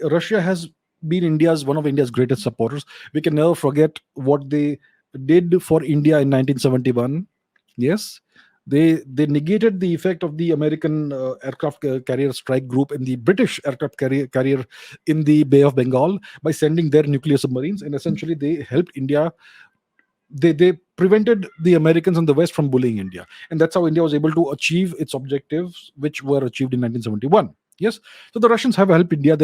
Russia has been one of India's greatest supporters. We can never forget what they did for India in 1971. Yes, they negated the effect of the American aircraft carrier strike group and the British aircraft carrier in the Bay of Bengal by sending their nuclear submarines, and essentially they helped India. They prevented the Americans and the West from bullying India, and that's how India was able to achieve its objectives, which were achieved in 1971. Yes, so the Russians have helped India.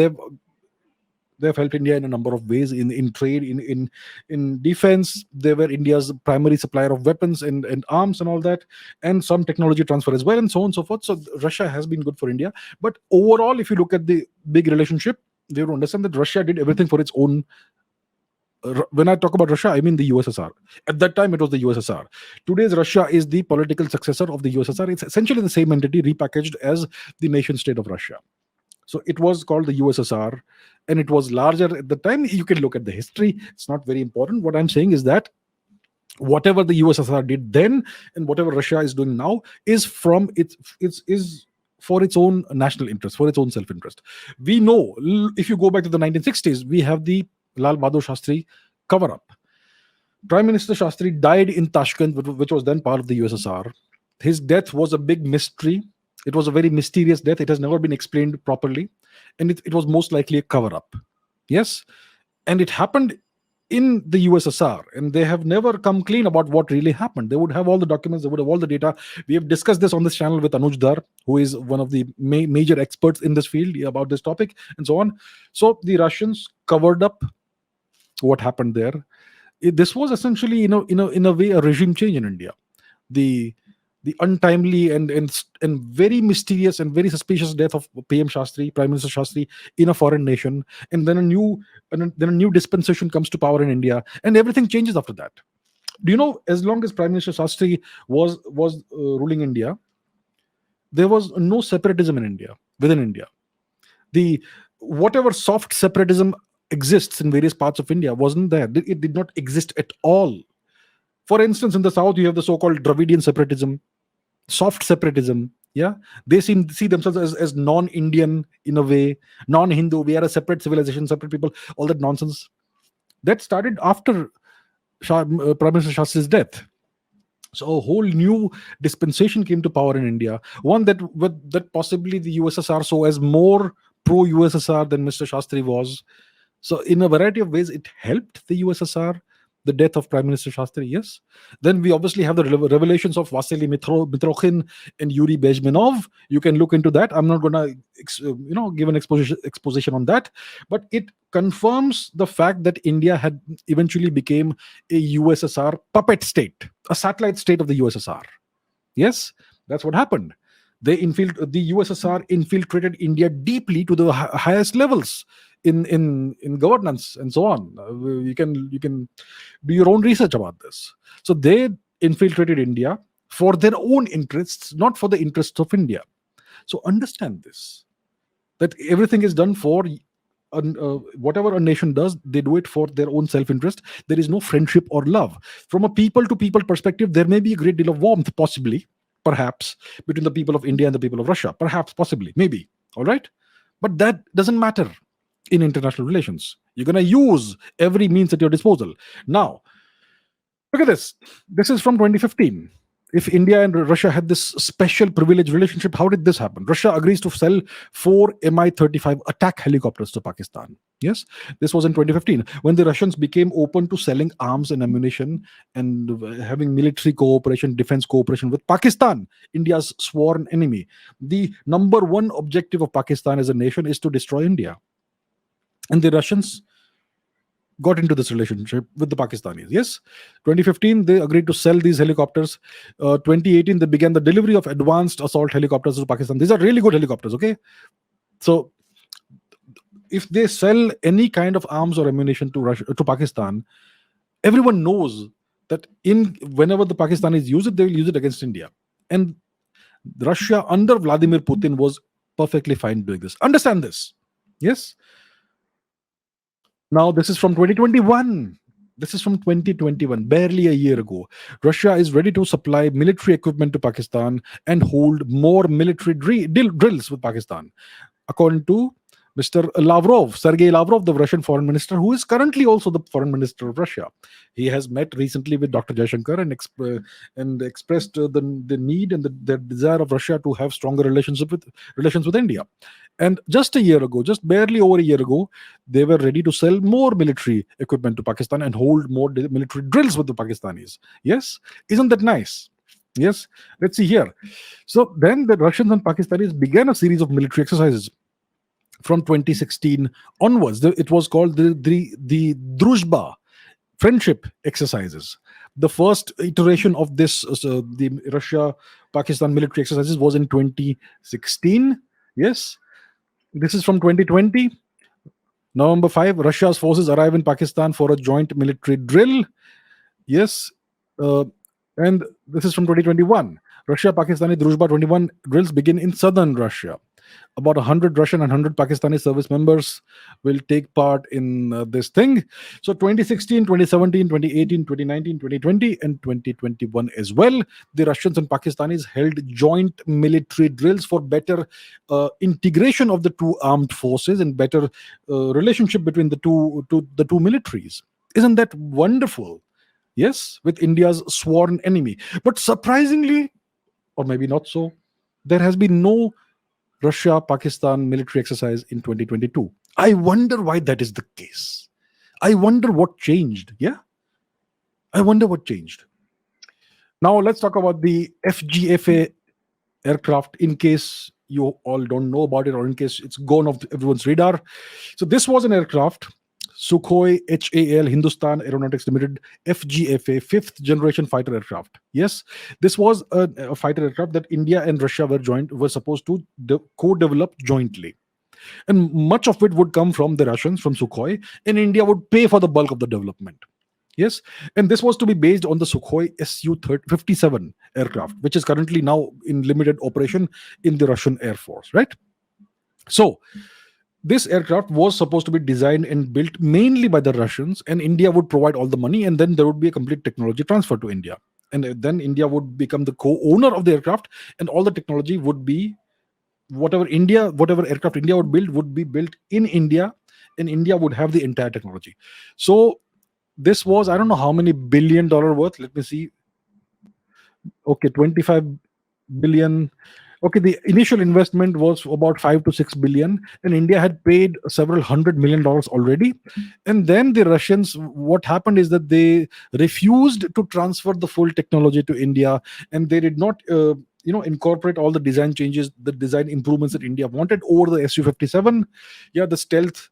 They've helped India in a number of ways, in trade, in defense. They were India's primary supplier of weapons and arms and all that, and some technology transfer as well, and so on and so forth. So Russia has been good for India. But overall, if you look at the big relationship, they have to understand that Russia did everything for its own. When I talk about Russia, I mean the USSR. At that time, it was the USSR. Today's Russia is the political successor of the USSR. It's essentially the same entity repackaged as the nation state of Russia. So it was called the USSR, and it was larger at the time. You can look at the history. It's not very important. What I'm saying is that whatever the USSR did then and whatever Russia is doing now is from its is for its own national interest, for its own self-interest. We know, if you go back to the 1960s, we have the Lal Bahadur Shastri cover-up. Prime Minister Shastri died in Tashkent, which was then part of the USSR. His death was a big mystery. It was a very mysterious death. It has never been explained properly. And it was most likely a cover-up. Yes? And it happened in the USSR. And they have never come clean about what really happened. They would have all the documents. They would have all the data. We have discussed this on this channel with Anuj Dar, who is one of the major experts in this field about this topic and so on. So the Russians covered up what happened there. This was essentially, in a way, a regime change in India. The untimely and very mysterious and very suspicious death of PM Shastri, Prime Minister Shastri, in a foreign nation, and then a new dispensation comes to power in India, and everything changes after that. Do you know, as long as Prime Minister Shastri was ruling India, there was no separatism within India. The whatever soft separatism exists in various parts of India wasn't there. It did not exist at all. For instance, in the south, you have the so-called Dravidian separatism, soft separatism. Yeah, they see themselves as non-Indian in a way, non-Hindu. We are a separate civilization, separate people. All that nonsense that started after Prime Minister Shastri's death. So a whole new dispensation came to power in India. One that possibly the USSR saw as more pro-USSR than Mr. Shastri was. So in a variety of ways, it helped the USSR, the death of Prime Minister Shastri, yes. Then we obviously have the revelations of Vasily Mitrokhin and Yuri Bezmenov. You can look into that. I'm not going to give an exposition on that. But it confirms the fact that India had eventually became a USSR puppet state, a satellite state of the USSR. Yes, that's what happened. The USSR infiltrated India deeply to the highest levels in governance and so on. You can do your own research about this. So they infiltrated India for their own interests, not for the interests of India. So understand this, that everything is done for whatever a nation does, they do it for their own self-interest. There is no friendship or love. From a people to people perspective, there may be a great deal of warmth, possibly, perhaps, between the people of India and the people of Russia. Perhaps, possibly, maybe. All right? But that doesn't matter in international relations. You're going to use every means at your disposal. Now, look at this. This is from 2015. If India and Russia had this special privileged relationship, how did this happen? Russia agrees to sell 4 Mi-35 attack helicopters to Pakistan. Yes, this was in 2015 when the Russians became open to selling arms and ammunition and having military cooperation, defense cooperation with Pakistan, India's sworn enemy. The number one objective of Pakistan as a nation is to destroy India. And the Russians got into this relationship with the Pakistanis. Yes, 2015 they agreed to sell these helicopters. 2018 they began the delivery of advanced assault helicopters to Pakistan. These are really good helicopters. Okay, so if they sell any kind of arms or ammunition to Pakistan, everyone knows that whenever the Pakistanis use it, they will use it against India. And Russia under Vladimir Putin was perfectly fine doing this. Understand this. Yes. Now, this is from 2021. This is from 2021, barely a year ago. Russia is ready to supply military equipment to Pakistan and hold more military drills with Pakistan. According to Mr. Lavrov, Sergei Lavrov, the Russian foreign minister, who is currently also the foreign minister of Russia. He has met recently with Dr. Jaishankar and expressed the need and the desire of Russia to have stronger relations with India. And just a year ago, just barely over a year ago, they were ready to sell more military equipment to Pakistan and hold more military drills with the Pakistanis. Yes, isn't that nice? Yes, let's see here. So then the Russians and Pakistanis began a series of military exercises from 2016 onwards. It was called the Druzhba friendship exercises. The first iteration of this, the Russia Pakistan military exercises, was in 2016. Yes, this is from 2020. November 5, Russia's forces arrive in Pakistan for a joint military drill. Yes, uh, and this is from 2021. Russia Pakistani Druzhba 21 drills begin in southern Russia. About 100 Russian and 100 Pakistani service members will take part in this thing. So 2016, 2017, 2018, 2019, 2020, and 2021 as well. The Russians and Pakistanis held joint military drills for better integration of the two armed forces and better relationship between the two militaries. Isn't that wonderful? Yes, with India's sworn enemy. But surprisingly, or maybe not so, there has been no Russia Pakistan military exercise in 2022. I wonder why that is the case. I wonder what changed. Yeah, I wonder what changed. Now let's talk about the FGFA aircraft, in case you all don't know about it or in case it's gone off everyone's radar. So this was an aircraft, Sukhoi HAL Hindustan Aeronautics Limited, FGFA, fifth generation fighter aircraft. Yes, this was a fighter aircraft that India and Russia were supposed to co-develop jointly, and much of it would come from the Russians, from Sukhoi, and India would pay for the bulk of the development. Yes, and this was to be based on the Sukhoi Su-57 aircraft, which is currently now in limited operation in the Russian Air Force, right? So this aircraft was supposed to be designed and built mainly by the Russians, and India would provide all the money, and then there would be a complete technology transfer to India. And then India would become the co-owner of the aircraft, and all the technology would be whatever aircraft India would be built in India, and India would have the entire technology. So this was, I don't know how many $billion worth. Let me see. Okay, 25 billion. Okay, the initial investment was about 5 to 6 billion, and India had paid several $100 million already. And then the Russians, what happened is that they refused to transfer the full technology to India, and they did not incorporate all the design changes, the design improvements that India wanted over the Su-57. Yeah, the stealth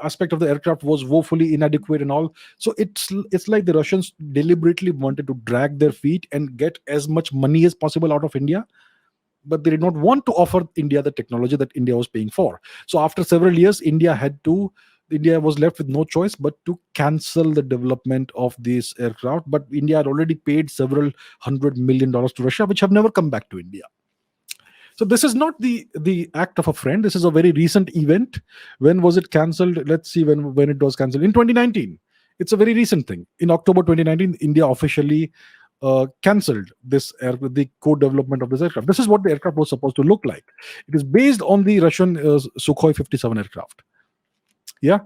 aspect of the aircraft was woefully inadequate and all. So it's like the Russians deliberately wanted to drag their feet and get as much money as possible out of India, but they did not want to offer India the technology that India was paying for. So after several years, India was left with no choice but to cancel the development of this aircraft. But India had already paid several $100 million to Russia, which have never come back to India. So this is not the act of a friend. This is a very recent event. When was it cancelled? Let's see when it was cancelled. In 2019. It's a very recent thing. In October 2019, India officially cancelled the co-development of this aircraft. This is what the aircraft was supposed to look like. It is based on the Russian Sukhoi 57 aircraft. Yeah.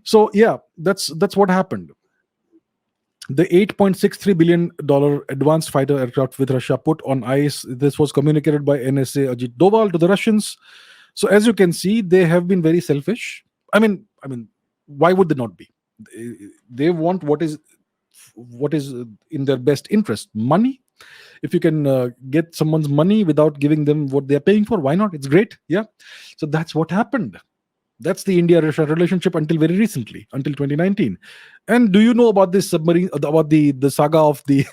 So yeah, that's what happened. The $8.63 billion advanced fighter aircraft with Russia put on ice. This was communicated by NSA Ajit Doval to the Russians. So as you can see, they have been very selfish. I mean, why would they not be? They want what is in their best interest. Money. If you can get someone's money without giving them what they're paying for, why not? It's great. Yeah. So that's what happened. That's the India-Russia relationship until very recently, until 2019. And do you know about this submarine, about the saga of the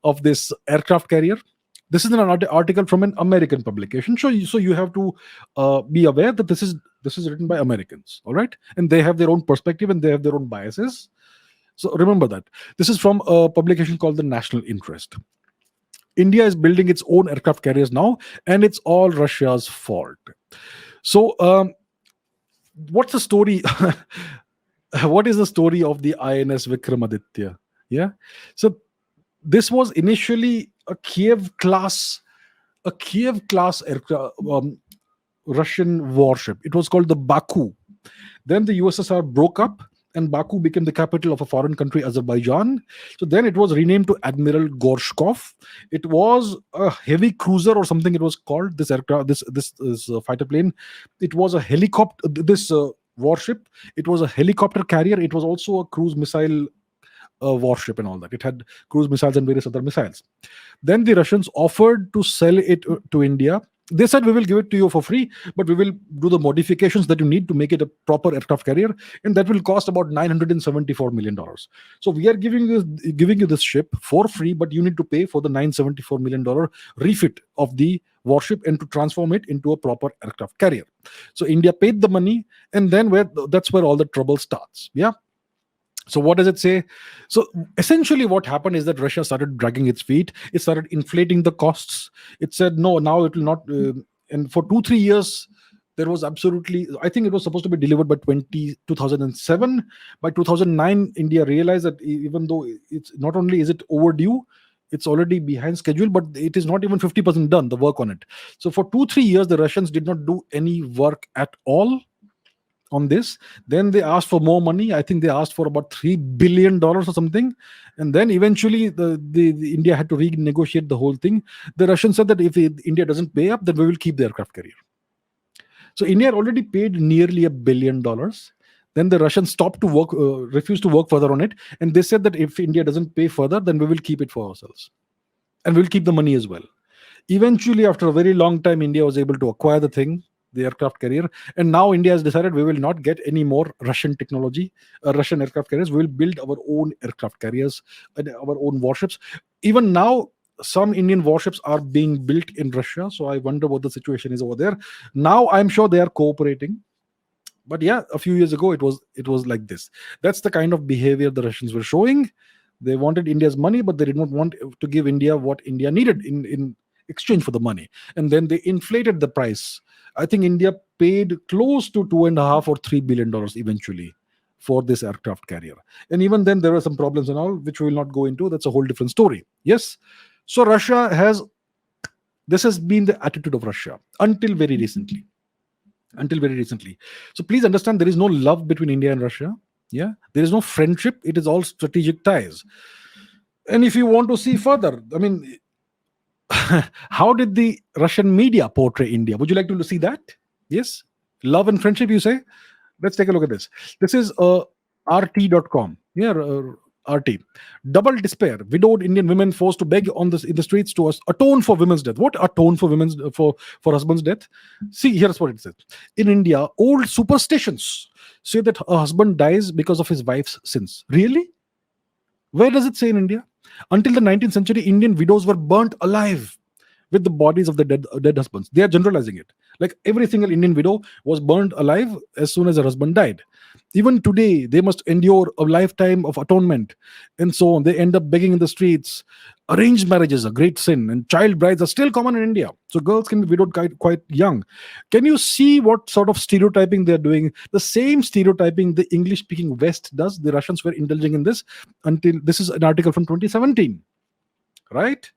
of this aircraft carrier? This is an article from an American publication. So you have to be aware that this is written by Americans, all right? And they have their own perspective and they have their own biases. So remember that. This is from a publication called The National Interest. India is building its own aircraft carriers now, and it's all Russia's fault. So what's the story? What is the story of the INS Vikramaditya? Yeah. So this was initially a Kiev class aircraft, Russian warship. It was called the Baku. Then the USSR broke up and Baku became the capital of a foreign country, Azerbaijan. So then it was renamed to Admiral Gorshkov. It was a heavy cruiser or something. It was called this aircraft. This fighter plane. It was a helicopter. This warship. It was a helicopter carrier. It was also a cruise missile warship and all that. It had cruise missiles and various other missiles. Then the Russians offered to sell it to India. They said, we will give it to you for free, but we will do the modifications that you need to make it a proper aircraft carrier, and that will cost about $974 million. So we are giving you this ship for free, but you need to pay for the $974 million refit of the warship and to transform it into a proper aircraft carrier. So India paid the money, and then that's where all the trouble starts. Yeah. So what does it say? So essentially what happened is that Russia started dragging its feet. It started inflating the costs. It said, no, now it will not. And for 2-3 years, there was absolutely, I think it was supposed to be delivered by 2007. By 2009, India realized that even though it's not only is it overdue, it's already behind schedule, but it is not even 50% done, the work on it. So for 2-3 years, the Russians did not do any work at all on this. Then they asked for more money. I think they asked for about $3 billion or something. And then eventually the India had to renegotiate the whole thing. The Russians said that if India doesn't pay up, then we will keep the aircraft carrier. So India had already paid nearly $1 billion. Then the Russians stopped to work, refused to work further on it. And they said that if India doesn't pay further, then we will keep it for ourselves. And we'll keep the money as well. Eventually, after a very long time, India was able to acquire the aircraft carrier, and now India has decided we will not get any more Russian technology, Russian aircraft carriers. We will build our own aircraft carriers and our own warships. Even now, some Indian warships are being built in Russia, so I wonder what the situation is over there. Now I'm sure they are cooperating, but yeah, a few years ago it was like this. That's the kind of behavior the Russians were showing. They wanted India's money, but they did not want to give India what India needed in exchange for the money, and then they inflated the price. I think India paid close to $2.5 or $3 billion eventually for this aircraft carrier. And even then, there were some problems and all, which we will not go into. That's a whole different story. Yes. So this has been the attitude of Russia until very recently. So please understand, there is no love between India and Russia. Yeah. There is no friendship. It is all strategic ties. And if you want to see further, I mean, how did the Russian media portray India? Would you like to see that? Yes. Love and friendship, you say? Let's take a look at this. This is RT.com. Yeah, RT. Double despair. Widowed Indian women forced to beg in the streets to atone for women's death. What atone for for husband's death? See, here's what it says. In India, old superstitions say that a husband dies because of his wife's sins. Really? Where does it say in India? Until the 19th century, Indian widows were burnt alive with the bodies of the dead husbands. They are generalizing it. Like every single Indian widow was burned alive as soon as her husband died. Even today, they must endure a lifetime of atonement and so on. They end up begging in the streets. Arranged marriage is a great sin, and child brides are still common in India. So girls can be widowed quite young. Can you see what sort of stereotyping they're doing? The same stereotyping the English-speaking West does. The Russians were indulging in this until this is an article from 2017, right?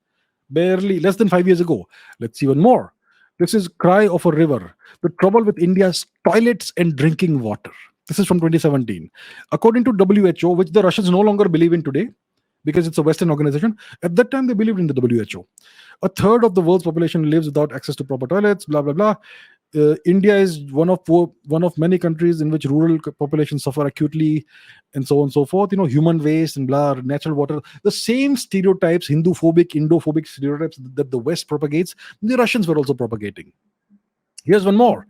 Barely less than 5 years ago. Let's see one more. This is Cry of a River. The trouble with India's toilets and drinking water. This is from 2017. According to WHO, which the Russians no longer believe in today, because it's a Western organization. At that time, they believed in the WHO. A third of the world's population lives without access to proper toilets, blah, blah, blah. India is one of many countries in which rural populations suffer acutely, and so on and so forth. Human waste and blah, natural water. The same stereotypes, Hindu-phobic, Indo-phobic stereotypes that the West propagates, the Russians were also propagating. Here's one more.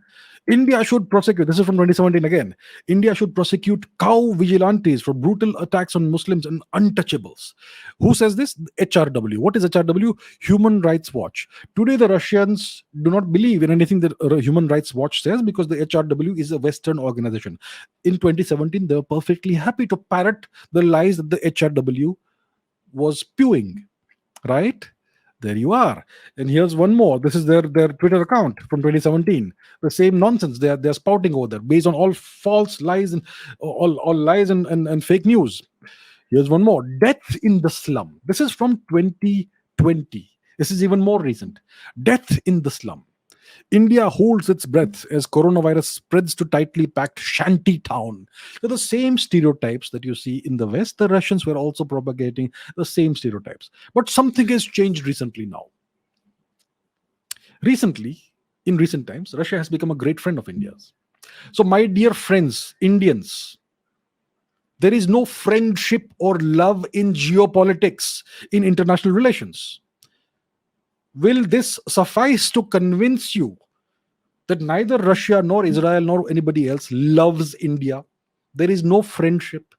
India should prosecute, this is from 2017 again, India should prosecute cow vigilantes for brutal attacks on Muslims and untouchables. Who says this? HRW. What is HRW? Human Rights Watch. Today, the Russians do not believe in anything that Human Rights Watch says because the HRW is a Western organization. In 2017, they were perfectly happy to parrot the lies that the HRW was spewing, right? There you are. And here's one more. This is their Twitter account from 2017. The same nonsense they're spouting over there based on all false lies and all lies and fake news. Here's one more. Death in the slum. This is from 2020. This is even more recent. Death in the slum. India holds its breath as coronavirus spreads to tightly packed shanty town. So the same stereotypes that you see in the West, the Russians were also propagating the same stereotypes. But something has changed recently now. Recently, in recent times, Russia has become a great friend of India's. So, my dear friends, Indians, there is no friendship or love in geopolitics, in international relations. Will this suffice to convince you that neither Russia nor Israel nor anybody else loves India? There is no friendship.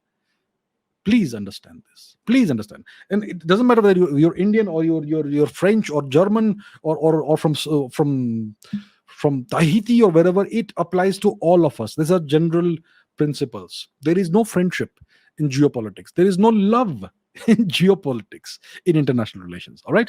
Please understand this. Please understand. And it doesn't matter whether you're Indian or you're French or German or from Tahiti or wherever. It applies to all of us. These are general principles. There is no friendship in geopolitics. There is no love in geopolitics, in international relations. All right.